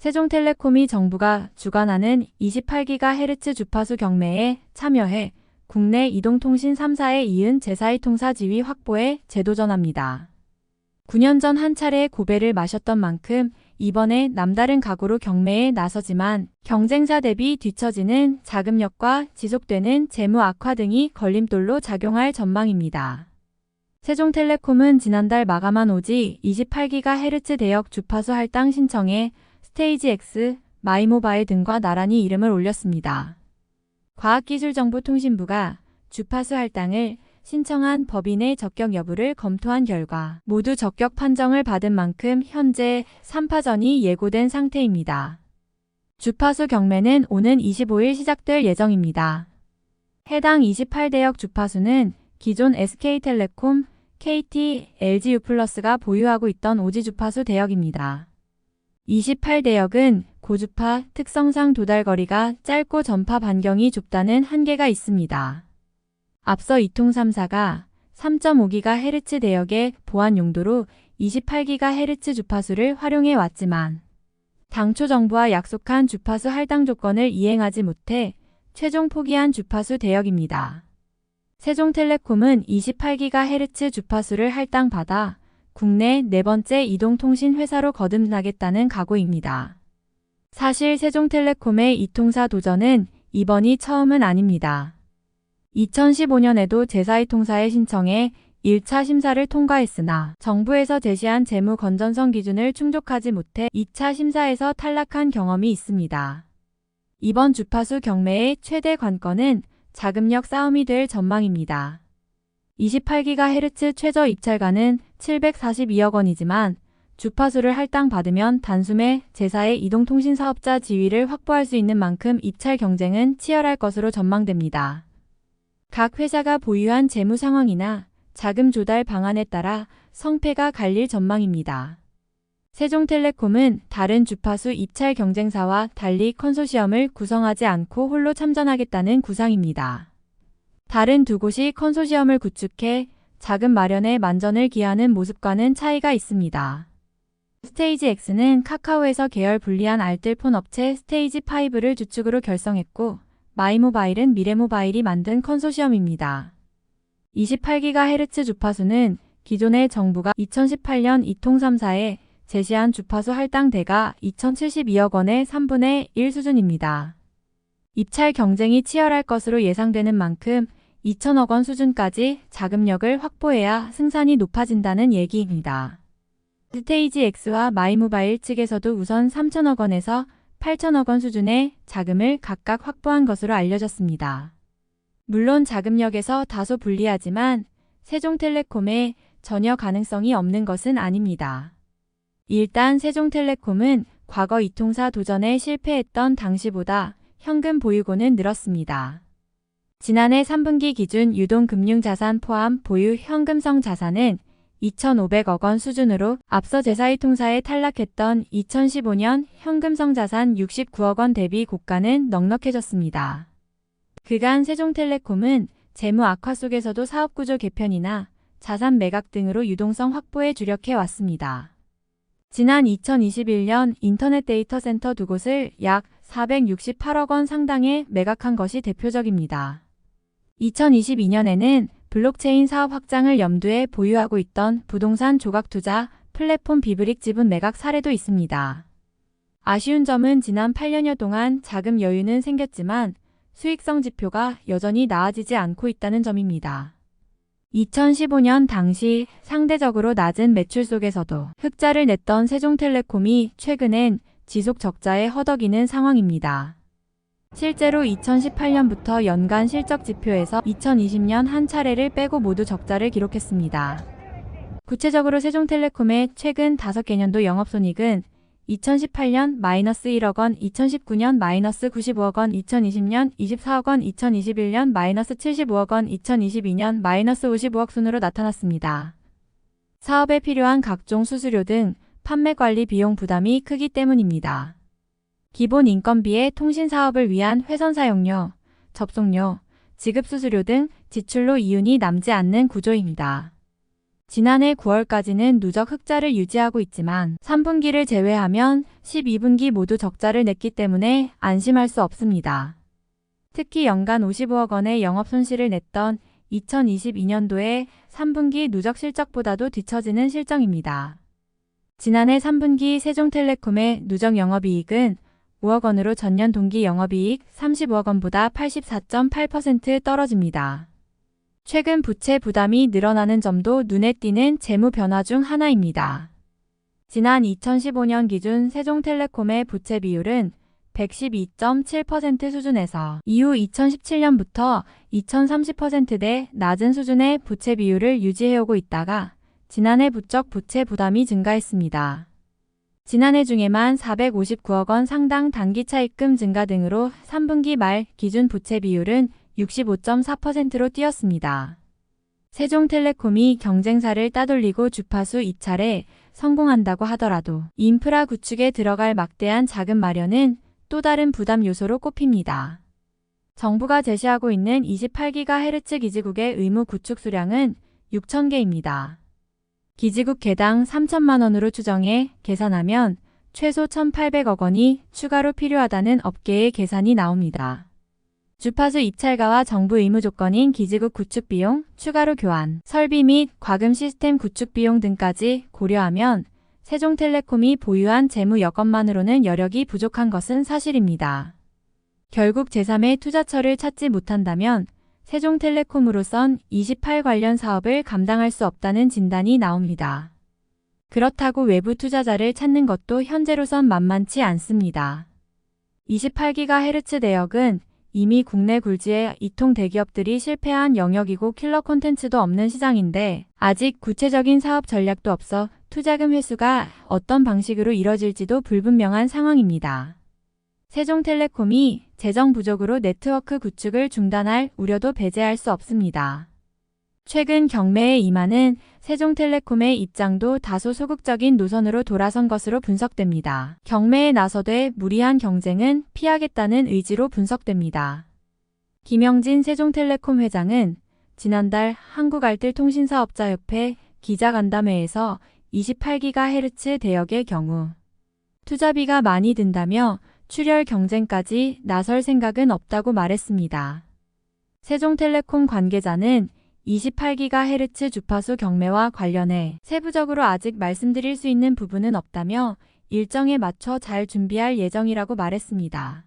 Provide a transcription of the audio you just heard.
세종텔레콤이 정부가 주관하는 28GHz 주파수 경매에 참여해 국내 이동통신 3사에 이은 제4의 통사 지위 확보에 재도전합니다. 9년 전 한 차례 고배를 마셨던 만큼 이번에 남다른 각오로 경매에 나서지만 경쟁사 대비 뒤처지는 자금력과 지속되는 재무 악화 등이 걸림돌로 작용할 전망입니다. 세종텔레콤은 지난달 마감한 오지 28GHz 대역 주파수 할당 신청에 스테이지 X, 마이모바일 등과 나란히 이름을 올렸습니다. 과학기술정보통신부가 주파수 할당을 신청한 법인의 적격 여부를 검토한 결과 모두 적격 판정을 받은 만큼 현재 3파전이 예고된 상태입니다. 주파수 경매는 오는 25일 시작될 예정입니다. 해당 28대역 주파수는 기존 SK텔레콤, KT, LG유플러스가 보유하고 있던 오지 주파수 대역입니다. 28대역은 고주파 특성상 도달거리가 짧고 전파 반경이 좁다는 한계가 있습니다. 앞서 이통 3사가 3.5GHz 대역의 보안 용도로 28GHz 주파수를 활용해 왔지만 당초 정부와 약속한 주파수 할당 조건을 이행하지 못해 최종 포기한 주파수 대역입니다. 세종텔레콤은 28GHz 주파수를 할당받아 국내 네 번째 이동통신 회사로 거듭나겠다는 각오입니다. 사실 세종텔레콤의 이통사 도전은 이번이 처음은 아닙니다. 2015년에도 제4의 통사에 신청해 1차 심사를 통과했으나 정부에서 제시한 재무 건전성 기준을 충족하지 못해 2차 심사에서 탈락한 경험이 있습니다. 이번 주파수 경매의 최대 관건은 자금력 싸움이 될 전망입니다. 28GHz 최저 입찰가는 742억 원이지만 주파수를 할당받으면 단숨에 제4의 이동통신 사업자 지위를 확보할 수 있는 만큼 입찰 경쟁은 치열할 것으로 전망됩니다. 각 회사가 보유한 재무 상황이나 자금 조달 방안에 따라 성패가 갈릴 전망입니다. 세종텔레콤은 다른 주파수 입찰 경쟁사와 달리 컨소시엄을 구성하지 않고 홀로 참전하겠다는 구상입니다. 다른 두 곳이 컨소시엄을 구축해 자금 마련에 만전을 기하는 모습과는 차이가 있습니다. 스테이지 X는 카카오에서 계열 분리한 알뜰폰 업체 스테이지5를 주축으로 결성했고 마이모바일은 미래모바일이 만든 컨소시엄입니다. 28GHz 주파수는 기존의 정부가 2018년 이통 3사에 제시한 주파수 할당대가 2,072억 원의 3분의 1 수준입니다. 입찰 경쟁이 치열할 것으로 예상되는 만큼 2,000억 원 수준까지 자금력을 확보해야 승산이 높아진다는 얘기입니다. 스테이지 X와 마이모바일 측에서도 우선 3,000억 원에서 8,000억 원 수준의 자금을 각각 확보한 것으로 알려졌습니다. 물론 자금력에서 다소 불리하지만 세종텔레콤에 전혀 가능성이 없는 것은 아닙니다. 일단 세종텔레콤은 과거 이통사 도전에 실패했던 당시보다 현금 보유고는 늘었습니다. 지난해 3분기 기준 유동금융자산 포함 보유 현금성 자산은 2,500억 원 수준으로 앞서 제4의 통사에 탈락했던 2015년 현금성 자산 69억 원 대비 고가는 넉넉해졌습니다. 그간 세종텔레콤은 재무 악화 속에서도 사업구조 개편이나 자산 매각 등으로 유동성 확보에 주력해 왔습니다. 지난 2021년 인터넷 데이터 센터 두 곳을 약 468억 원 상당의 매각한 것이 대표적입니다. 2022년에는 블록체인 사업 확장을 염두에 보유하고 있던 부동산 조각투자 플랫폼 비브릭 지분 매각 사례도 있습니다. 아쉬운 점은 지난 8년여 동안 자금 여유는 생겼지만 수익성 지표가 여전히 나아지지 않고 있다는 점입니다. 2015년 당시 상대적으로 낮은 매출 속에서도 흑자를 냈던 세종텔레콤이 최근엔 지속 적자에 허덕이는 상황입니다. 실제로 2018년부터 연간 실적 지표에서 2020년 한 차례를 빼고 모두 적자를 기록했습니다. 구체적으로 세종텔레콤의 최근 5개년도 영업손익은 2018년 마이너스 1억 원, 2019년 마이너스 95억 원, 2020년 24억 원, 2021년 마이너스 75억 원, 2022년 마이너스 55억 순으로 나타났습니다. 사업에 필요한 각종 수수료 등 판매 관리 비용 부담이 크기 때문입니다. 기본 인건비에 통신 사업을 위한 회선 사용료, 접속료, 지급 수수료 등 지출로 이윤이 남지 않는 구조입니다. 지난해 9월까지는 누적 흑자를 유지하고 있지만 3분기를 제외하면 12분기 모두 적자를 냈기 때문에 안심할 수 없습니다. 특히 연간 55억 원의 영업 손실을 냈던 2022년도에 3분기 누적 실적보다도 뒤처지는 실정입니다. 지난해 3분기 세종텔레콤의 누적 영업이익은 5억 원으로 전년 동기 영업이익 35억 원보다 84.8% 떨어집니다. 최근 부채 부담이 늘어나는 점도 눈에 띄는 재무 변화 중 하나입니다. 지난 2015년 기준 세종텔레콤의 부채 비율은 112.7% 수준에서 이후 2017년부터 2030%대 낮은 수준의 부채 비율을 유지해오고 있다가 지난해 부쩍 부채 부담이 증가했습니다. 지난해 중에만 459억 원 상당 단기 차입금 증가 등으로 3분기 말 기준 부채 비율은 65.4%로 뛰었습니다. 세종텔레콤이 경쟁사를 따돌리고 주파수 입찰에 성공한다고 하더라도 인프라 구축에 들어갈 막대한 자금 마련은 또 다른 부담 요소로 꼽힙니다. 정부가 제시하고 있는 28GHz 기지국의 의무 구축 수량은 6,000개입니다. 기지국 개당 3천만 원으로 추정해 계산하면 최소 1,800억 원이 추가로 필요하다는 업계의 계산이 나옵니다. 주파수 입찰가와 정부 의무 조건인 기지국 구축 비용, 추가로 교환, 설비 및 과금 시스템 구축 비용 등까지 고려하면 세종텔레콤이 보유한 재무 여건만으로는 여력이 부족한 것은 사실입니다. 결국 제3의 투자처를 찾지 못한다면 세종텔레콤으로선 28 관련 사업을 감당할 수 없다는 진단이 나옵니다. 그렇다고 외부 투자자를 찾는 것도 현재로선 만만치 않습니다. 28GHz 대역은 이미 국내 굴지의 이통 대기업들이 실패한 영역이고 킬러 콘텐츠도 없는 시장인데 아직 구체적인 사업 전략도 없어 투자금 회수가 어떤 방식으로 이뤄질지도 불분명한 상황입니다. 세종텔레콤이 재정 부족으로 네트워크 구축을 중단할 우려도 배제할 수 없습니다. 최근 경매에 임하는 세종텔레콤의 입장도 다소 소극적인 노선으로 돌아선 것으로 분석됩니다. 경매에 나서되 무리한 경쟁은 피하겠다는 의지로 분석됩니다. 김영진 세종텔레콤 회장은 지난달 한국알뜰통신사업자협회 기자간담회에서 28GHz 대역의 경우 투자비가 많이 든다며 출혈 경쟁까지 나설 생각은 없다고 말했습니다. 세종텔레콤 관계자는 28GHz 주파수 경매와 관련해 세부적으로 아직 말씀드릴 수 있는 부분은 없다며 일정에 맞춰 잘 준비할 예정이라고 말했습니다.